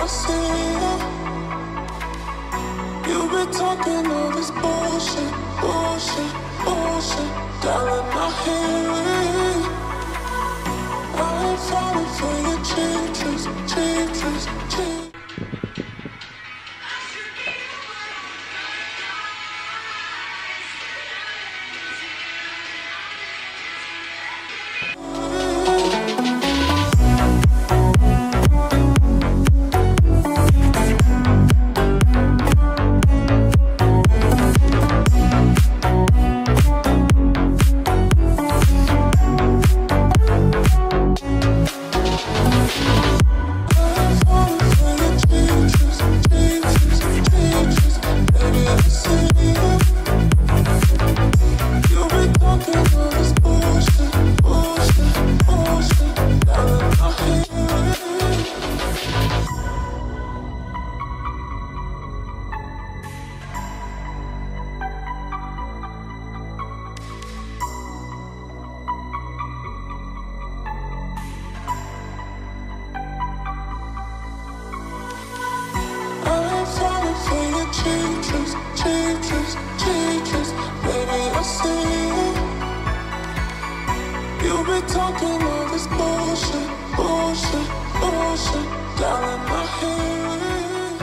I see you. You've been talking all this bullshit, bullshit, bullshit. Darling, I hear it. I ain't falling for your cheap tricks, cheap tricks, cheap.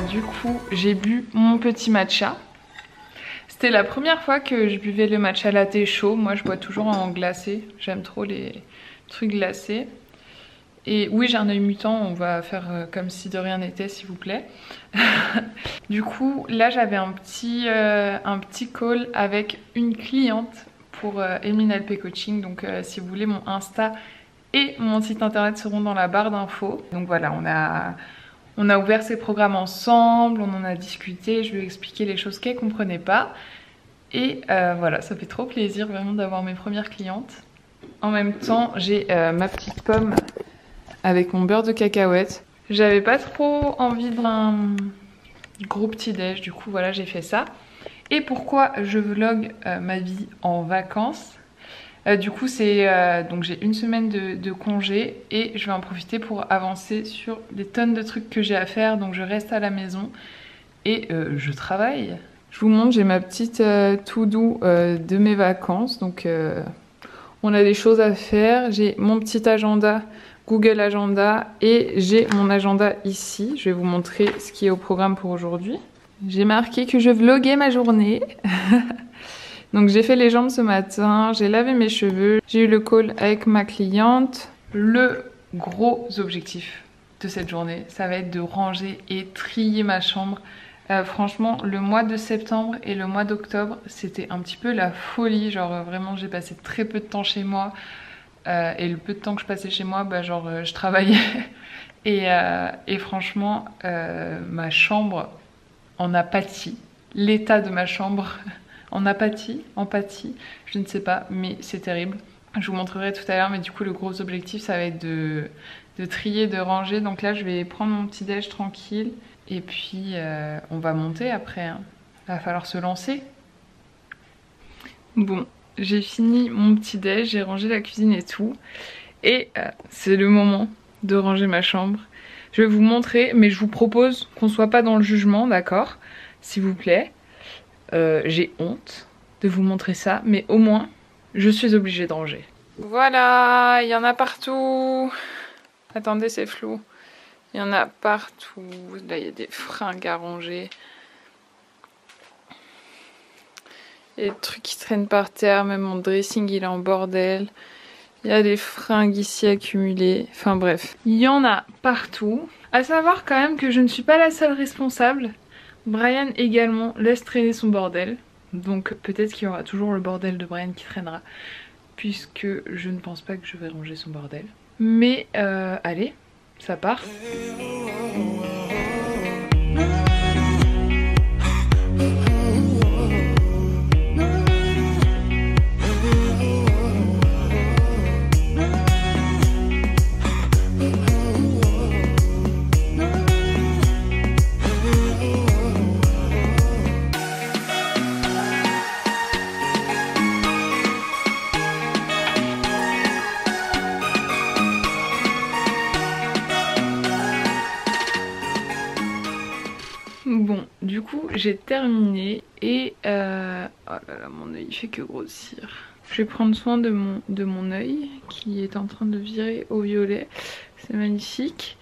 Du coup, j'ai bu mon petit matcha. C'était la première fois que je buvais le matcha latte chaud. Moi, je bois toujours en glacé. J'aime trop les trucs glacés. Et oui, j'ai un œil mutant. On va faire comme si de rien n'était, s'il vous plaît. Du coup, là, j'avais un petit call avec une cliente pour NLP Coaching. Donc, si vous voulez, mon Insta et mon site internet seront dans la barre d'infos. Donc voilà, on a ouvert ces programmes ensemble, on en a discuté, je lui ai expliqué les choses qu'elle comprenait pas. Et voilà, ça fait trop plaisir vraiment d'avoir mes premières clientes. En même temps, j'ai ma petite pomme avec mon beurre de cacahuète. J'avais pas trop envie d'un gros petit déj, du coup voilà, j'ai fait ça. Et pourquoi je vlog ma vie en vacances? Du coup donc j'ai une semaine de congé et je vais en profiter pour avancer sur des tonnes de trucs que j'ai à faire. Donc je reste à la maison et je travaille. Je vous montre, j'ai ma petite to-do de mes vacances. Donc on a des choses à faire. J'ai mon petit agenda Google Agenda et j'ai mon agenda ici. Je vais vous montrer ce qui est au programme pour aujourd'hui. J'ai marqué que je vloguais ma journée. Donc j'ai fait les jambes ce matin, j'ai lavé mes cheveux, j'ai eu le call avec ma cliente. Le gros objectif de cette journée, ça va être de ranger et trier ma chambre. Franchement, le mois de septembre et le mois d'octobre, c'était un petit peu la folie. Genre vraiment, j'ai passé très peu de temps chez moi. Et le peu de temps que je passais chez moi, bah, genre je travaillais. Et franchement, ma chambre en a pâti. L'état de ma chambre... en apathie, je ne sais pas, mais c'est terrible. Je vous montrerai tout à l'heure, mais du coup le gros objectif ça va être de trier, de ranger. Donc là je vais prendre mon petit déj tranquille et puis on va monter après. Hein. Il va falloir se lancer. Bon, j'ai fini mon petit déj, j'ai rangé la cuisine et tout. Et c'est le moment de ranger ma chambre. Je vais vous montrer, mais je vous propose qu'on soit pas dans le jugement, d'accord? S'il vous plaît. J'ai honte de vous montrer ça, mais au moins je suis obligée de ranger. Voilà, il y en a partout. Attendez, c'est flou. Il y en a partout. Là, il y a des fringues à ranger. Il y a des trucs qui traînent par terre. Même mon dressing, il est en bordel. Il y a des fringues ici accumulées. Enfin bref, il y en a partout. À savoir quand même que je ne suis pas la seule responsable. Brian également laisse traîner son bordel. Donc peut-être qu'il y aura toujours le bordel de Brian qui traînera. Puisque je ne pense pas que je vais ranger son bordel. Mais allez, ça part. Bon, du coup j'ai terminé et oh là là, mon œil il fait que grossir. Je vais prendre soin de mon œil qui est en train de virer au violet. C'est magnifique.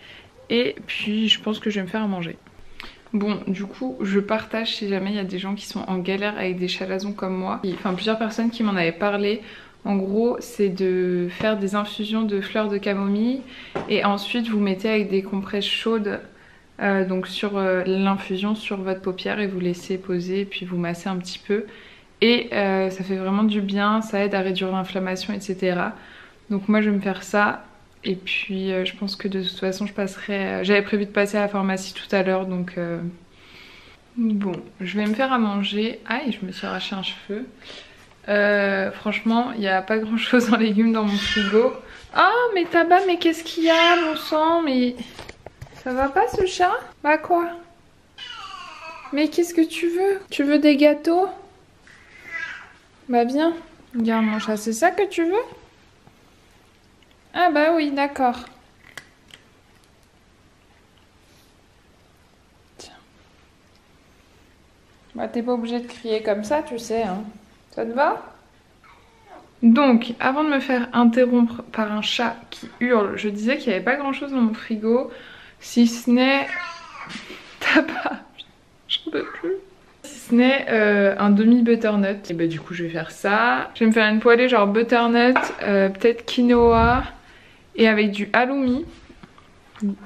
Et puis je pense que je vais me faire à manger. Bon, du coup, je partage si jamais il y a des gens qui sont en galère avec des chalazons comme moi. Enfin, plusieurs personnes qui m'en avaient parlé. En gros, c'est de faire des infusions de fleurs de camomille et ensuite vous mettez avec des compresses chaudes donc sur l'infusion sur votre paupière et vous laissez poser et puis vous massez un petit peu. Et ça fait vraiment du bien, ça aide à réduire l'inflammation, etc. Donc moi je vais me faire ça. Et puis je pense que de toute façon je passerai... J'avais prévu de passer à la pharmacie tout à l'heure donc... Bon, je vais me faire à manger. Aïe, je me suis arraché un cheveu. Franchement, il n'y a pas grand chose en légumes dans mon frigo. Oh mais tabac, mais qu'est-ce qu'il y a mon sang? Mais ça va pas ce chat? Bah quoi? Mais qu'est-ce que tu veux? Tu veux des gâteaux? Bah viens, regarde mon chat, c'est ça que tu veux? Ah bah oui, d'accord. Tiens. Bah t'es pas obligé de crier comme ça, tu sais, hein. Ça te va? Donc, avant de me faire interrompre par un chat qui hurle, je disais qu'il n'y avait pas grand chose dans mon frigo, si ce n'est... Tabac, j'en peux plus. Si ce n'est un demi butternut. Et bah du coup je vais faire ça. Je vais me faire une poêlée genre butternut, peut-être quinoa et avec du halloumi.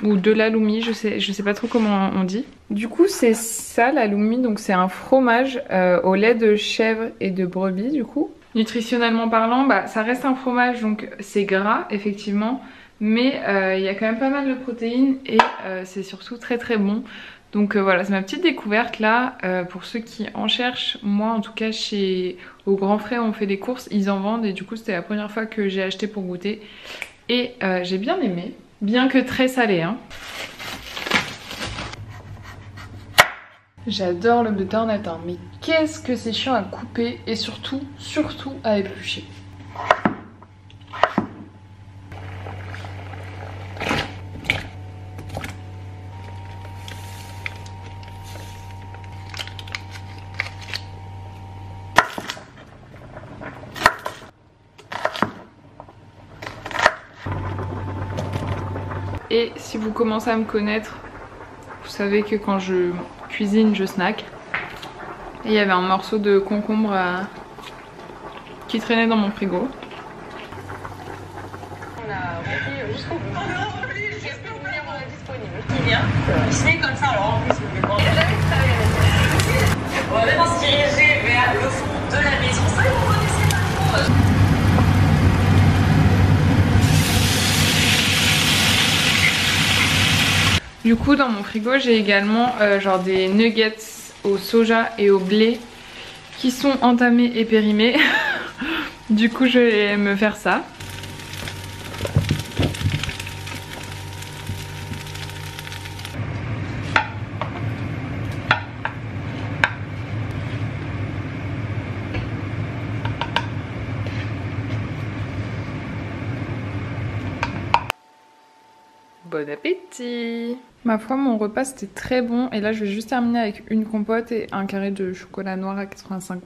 Ou de l'halloumi, je sais pas trop comment on dit. Du coup c'est ça l'halloumi, donc c'est un fromage au lait de chèvre et de brebis du coup. Nutritionnellement parlant, bah, ça reste un fromage donc c'est gras effectivement. Mais il y a quand même pas mal de protéines et c'est surtout très très bon. Donc voilà, c'est ma petite découverte là. Pour ceux qui en cherchent, moi en tout cas au Grand Frais on fait des courses, ils en vendent et du coup c'était la première fois que j'ai acheté pour goûter. Et j'ai bien aimé, bien que très salé hein. J'adore le butternut hein, mais qu'est-ce que c'est chiant à couper et surtout à éplucher. Et si vous commencez à me connaître, vous savez que quand je cuisine, je snack. Et il y avait un morceau de concombre qui traînait dans mon frigo. On a rempli jusqu'au bout. Est-ce que vous voulez rendre disponible? Qui vient? C'est comme ça, alors en plus, vous pouvez on va maintenant se diriger vers le fond de la maison. Ça, vous connaissez pas trop. Du coup dans mon frigo j'ai également genre des nuggets au soja et au blé qui sont entamés et périmés. Du coup je vais me faire ça. Bon appétit! Ma foi mon repas c'était très bon et là je vais juste terminer avec une compote et un carré de chocolat noir à 85%.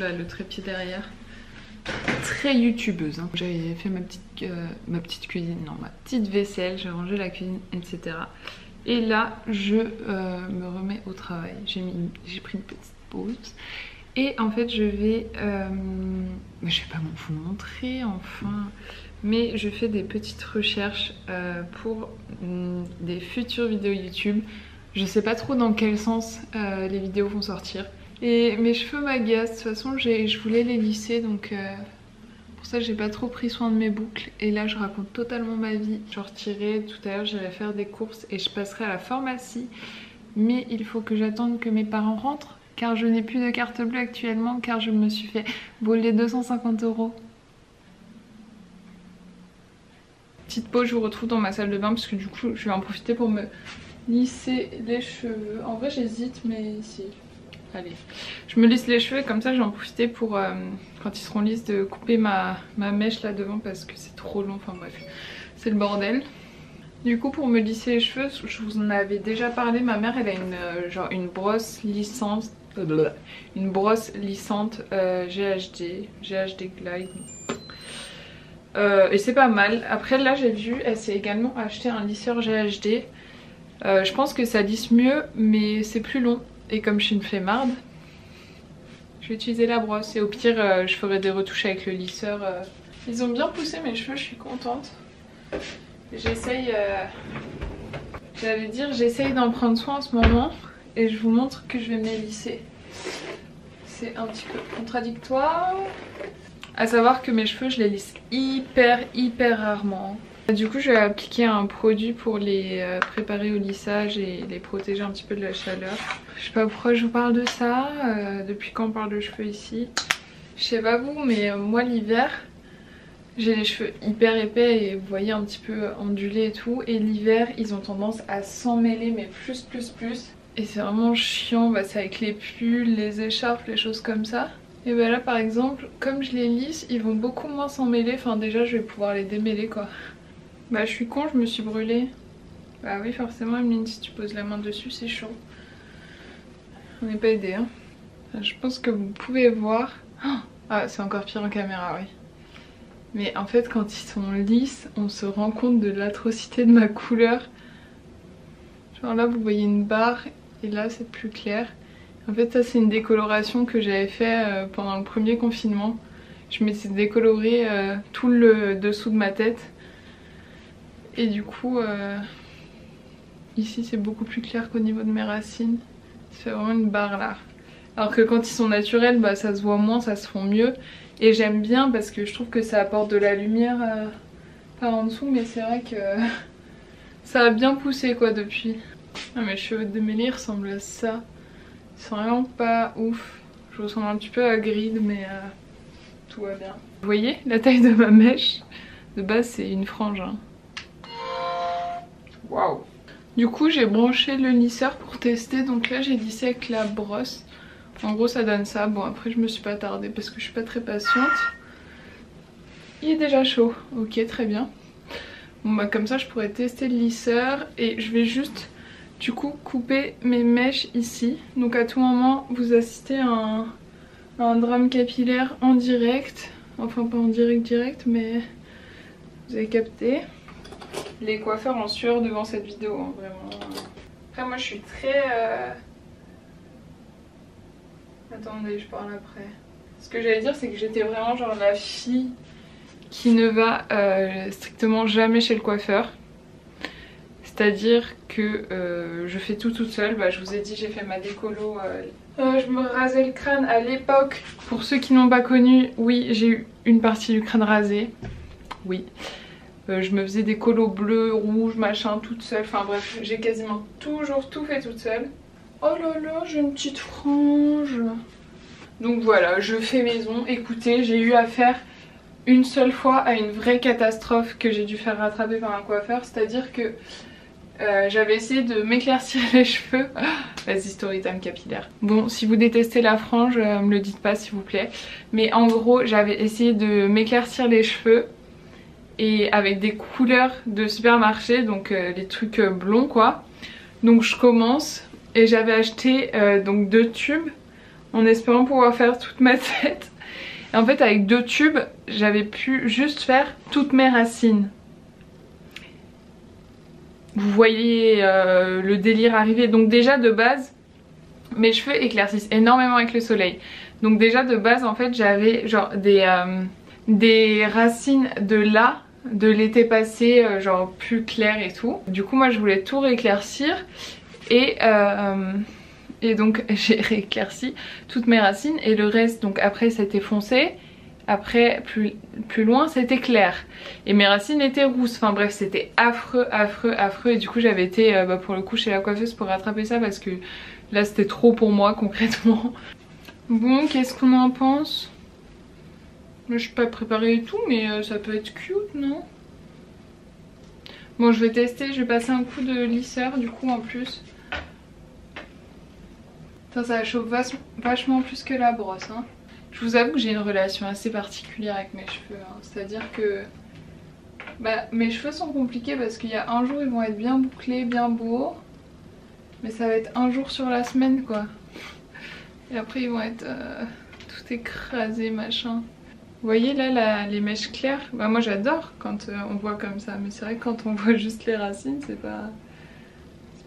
Là le trépied derrière. Très youtubeuse hein. J'avais fait ma petite cuisine, non ma petite vaisselle, j'ai rangé la cuisine etc. Et là je me remets au travail. J'ai pris une petite pause. Et en fait je vais pas vous montrer enfin. Mais je fais des petites recherches pour des futures vidéos YouTube. Je sais pas trop dans quel sens les vidéos vont sortir. Et mes cheveux m'agacent, de toute façon je voulais les lisser donc pour ça j'ai pas trop pris soin de mes boucles. Et là je raconte totalement ma vie. Je sortirai tout à l'heure, j'irai faire des courses et je passerai à la pharmacie. Mais il faut que j'attende que mes parents rentrent car je n'ai plus de carte bleue actuellement car je me suis fait voler 250 €. Petite pause, je vous retrouve dans ma salle de bain parce que du coup je vais en profiter pour me lisser les cheveux. En vrai j'hésite mais si. Allez. Je me lisse les cheveux et comme ça je vais en profiter pour quand ils seront lisses de couper ma mèche là devant parce que c'est trop long. Enfin bref, c'est le bordel. Du coup pour me lisser les cheveux, je vous en avais déjà parlé, ma mère elle a une brosse lissante, GHD Glide. Et c'est pas mal. Après là j'ai vu, elle s'est également acheté un lisseur GHD. Je pense que ça lisse mieux mais c'est plus long. Et comme je suis une flemmarde, je vais utiliser la brosse. Et au pire je ferai des retouches avec le lisseur. Ils ont bien poussé mes cheveux, je suis contente. J'essaye j'essaye d'en prendre soin en ce moment. Et je vous montre que je vais me les lisser. C'est un petit peu contradictoire. À savoir que mes cheveux je les lisse hyper rarement. Du coup je vais appliquer un produit pour les préparer au lissage et les protéger un petit peu de la chaleur. Je sais pas pourquoi je vous parle de ça, depuis quand on parle de cheveux ici. Je sais pas vous mais moi l'hiver j'ai les cheveux hyper épais et vous voyez un petit peu ondulés et tout. Et l'hiver ils ont tendance à s'emmêler mais plus. Et c'est vraiment chiant, bah, c'est avec les pulls, les écharpes, les choses comme ça. Et bah là par exemple, comme je les lisse, ils vont beaucoup moins s'emmêler. Enfin déjà je vais pouvoir les démêler quoi. Bah je suis con, je me suis brûlée. Bah oui forcément Emeline, si tu poses la main dessus c'est chaud. On n'est pas aidé hein. Enfin, je pense que vous pouvez voir. Ah c'est encore pire en caméra oui. Mais en fait quand ils sont lisses, on se rend compte de l'atrocité de ma couleur. Genre là vous voyez une barre et là c'est plus clair. En fait ça c'est une décoloration que j'avais fait pendant le premier confinement. Je m'étais décoloré tout le dessous de ma tête. Et du coup ici c'est beaucoup plus clair qu'au niveau de mes racines. C'est vraiment une barre là. Alors que quand ils sont naturels bah ça se voit moins, ça se fond mieux. Et j'aime bien parce que je trouve que ça apporte de la lumière par en dessous. Mais c'est vrai que ça a bien poussé quoi depuis. Ah, mes cheveux démêlés ressemblent à ça. Ils sont vraiment pas ouf. Je ressemble un petit peu à Grid mais tout va bien. Vous voyez la taille de ma mèche? De base c'est une frange hein. Waouh. Du coup j'ai branché le lisseur pour tester. Donc là j'ai lissé avec la brosse. En gros ça donne ça. Bon après je me suis pas attardée parce que je suis pas très patiente. Il est déjà chaud. Ok très bien. Bon bah comme ça je pourrais tester le lisseur. Et je vais juste du coup couper mes mèches ici. Donc à tout moment vous assistez à un drame capillaire en direct. Enfin pas en direct mais vous avez capté. Les coiffeurs en sueur devant cette vidéo hein, vraiment. Après moi je suis très... Attendez je parle après. Ce que j'allais dire c'est que j'étais vraiment genre la fille qui ne va strictement jamais chez le coiffeur. C'est-à-dire que je fais tout toute seule. Bah, je vous ai dit j'ai fait ma décolo. Je me rasais le crâne à l'époque. Pour ceux qui n'ont pas connu, oui j'ai eu une partie du crâne rasé. Oui. Je me faisais des colos bleus, rouges, machin toute seule. Enfin bref, j'ai quasiment toujours tout fait toute seule. Oh là là, j'ai une petite frange. Donc voilà, je fais maison. Écoutez, j'ai eu affaire une seule fois à une vraie catastrophe que j'ai dû faire rattraper par un coiffeur. C'est-à-dire que j'avais essayé de m'éclaircir les cheveux. Vas-y, story time capillaire. Bon, si vous détestez la frange, me le dites pas s'il vous plaît. Mais en gros, j'avais essayé de m'éclaircir les cheveux. Et avec des couleurs de supermarché, donc les trucs blonds quoi. Donc je commence et j'avais acheté donc 2 tubes en espérant pouvoir faire toute ma tête. Et en fait avec 2 tubes j'avais pu juste faire toutes mes racines. Vous voyez le délire arriver. Donc déjà de base mes cheveux éclaircissent énormément avec le soleil. Donc déjà de base en fait j'avais genre des racines de là de l'été passé genre plus clair et tout. Du coup moi je voulais tout rééclaircir et donc j'ai rééclairci toutes mes racines et le reste donc après c'était foncé, après plus loin c'était clair et mes racines étaient rousses. Enfin bref c'était affreux et du coup j'avais été pour le coup chez la coiffeuse pour rattraper ça parce que là c'était trop pour moi concrètement. Bon, qu'est-ce qu'on en pense? Moi je suis pas préparée et tout mais ça peut être cute non? Bon je vais tester, je vais passer un coup de lisseur du coup en plus. Putain, ça chauffe vachement plus que la brosse hein. Je vous avoue que j'ai une relation assez particulière avec mes cheveux hein. C'est à dire que Bah, mes cheveux sont compliqués parce qu'il y a un jour ils vont être bien bouclés, bien beaux. Mais ça va être un jour sur la semaine quoi. Et après ils vont être tout écrasés machin. Vous voyez là les mèches claires, bah, moi j'adore quand on voit comme ça. Mais c'est vrai que quand on voit juste les racines c'est pas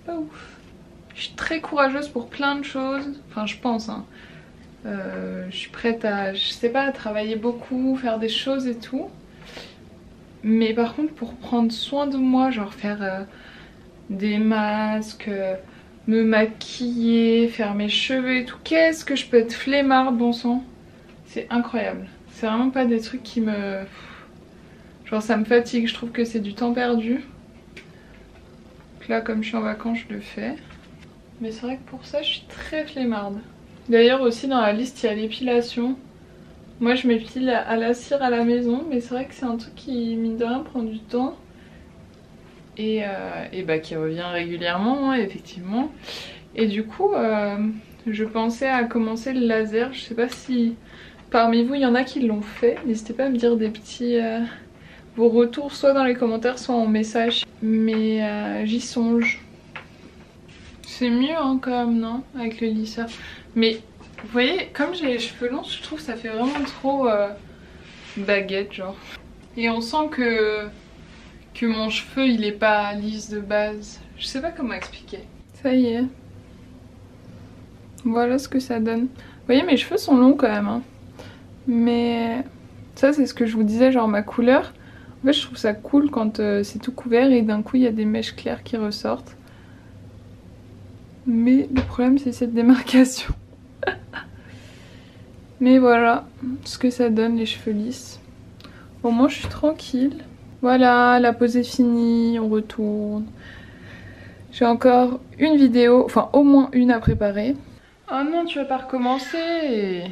ouf. Je suis très courageuse pour plein de choses. Enfin je pense hein. Je suis prête à, je sais pas, à travailler beaucoup, faire des choses et tout. Mais par contre pour prendre soin de moi, genre faire des masques, me maquiller, faire mes cheveux et tout, qu'est-ce que je peux être flemmarde bon sang. C'est incroyable. C'est vraiment pas des trucs qui me... Genre ça me fatigue, je trouve que c'est du temps perdu. Donc là comme je suis en vacances je le fais. Mais c'est vrai que pour ça je suis très flemmarde. D'ailleurs aussi dans la liste il y a l'épilation. Moi je m'épile à la cire à la maison, mais c'est vrai que c'est un truc qui mine de rien prend du temps. Et bah qui revient régulièrement hein, effectivement. Et du coup je pensais à commencer le laser. Je sais pas si parmi vous il y en a qui l'ont fait. N'hésitez pas à me dire des petits vos retours soit dans les commentaires soit en message. Mais j'y songe. C'est mieux hein, quand même non avec le lisseur. Mais vous voyez comme j'ai les cheveux longs je trouve que ça fait vraiment trop baguette genre. Et on sent que mon cheveu il est pas lisse de base. Je sais pas comment expliquer. Ça y est. Voilà ce que ça donne. Vous voyez mes cheveux sont longs quand même hein. Mais ça c'est ce que je vous disais genre ma couleur. En fait je trouve ça cool quand c'est tout couvert et d'un coup il y a des mèches claires qui ressortent. Mais le problème c'est cette démarcation. Mais voilà ce que ça donne les cheveux lisses. Au moins je suis tranquille. Voilà, la pause est finie, on retourne. J'ai encore une vidéo, enfin au moins une à préparer. Oh non, tu vas pas recommencer.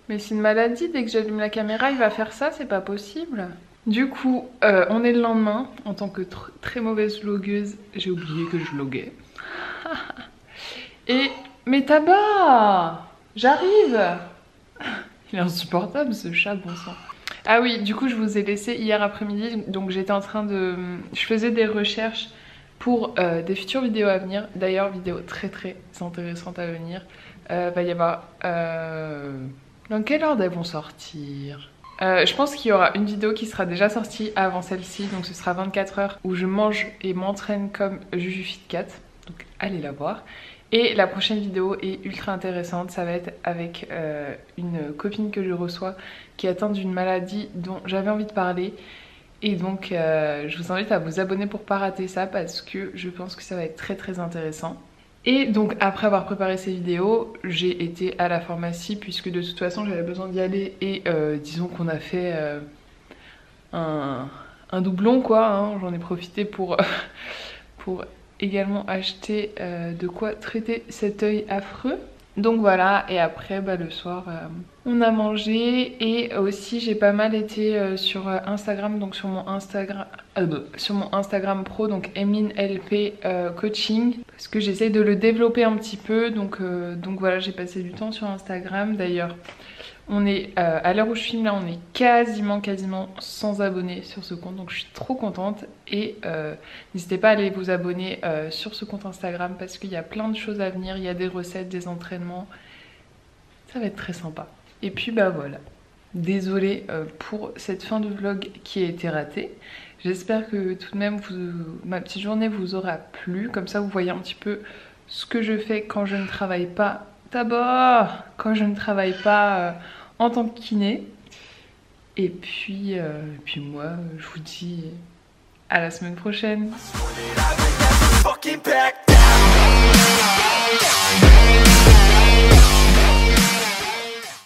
Mais c'est une maladie, dès que j'allume la caméra, il va faire ça, c'est pas possible. Du coup, on est le lendemain. En tant que très mauvaise vlogueuse, j'ai oublié que je vloguais. Et... Mais tabac! J'arrive! Il est insupportable ce chat, bon sang. Ah oui, du coup je vous ai laissé hier après-midi, donc j'étais en train de... Je faisais des recherches pour des futures vidéos à venir. D'ailleurs, vidéos très intéressantes à venir. Va y avoir... Dans quelle ordre elles vont sortir? Je pense qu'il y aura une vidéo qui sera déjà sortie avant celle-ci, donc ce sera 24 heures où je mange et m'entraîne comme Juju Fit Cat. Donc allez la voir. Et la prochaine vidéo est ultra intéressante, ça va être avec une copine que je reçois qui est atteinte d'une maladie dont j'avais envie de parler. Et donc je vous invite à vous abonner pour pas rater ça parce que je pense que ça va être très intéressant. Et donc après avoir préparé ces vidéos, j'ai été à la pharmacie puisque de toute façon j'avais besoin d'y aller. Et disons qu'on a fait un doublon quoi, hein. J'en ai profité pour également acheter de quoi traiter cet œil affreux. Donc voilà, et après bah, le soir on a mangé. Et aussi j'ai pas mal été sur Instagram, donc sur mon Instagram pro, donc EmineLP Coaching, parce que j'essaie de le développer un petit peu. Donc voilà, j'ai passé du temps sur Instagram. D'ailleurs on est à l'heure où je filme là, on est quasiment 100 abonnés sur ce compte, donc je suis trop contente. Et n'hésitez pas à aller vous abonner sur ce compte Instagram parce qu'il y a plein de choses à venir. Il y a des recettes, des entraînements, ça va être très sympa. Et puis bah voilà, désolée pour cette fin de vlog qui a été ratée. J'espère que tout de même ma petite journée vous aura plu, comme ça vous voyez un petit peu ce que je fais quand je ne travaille pas. D'abord, quand je ne travaille pas en tant que kiné. Et puis moi, je vous dis à la semaine prochaine.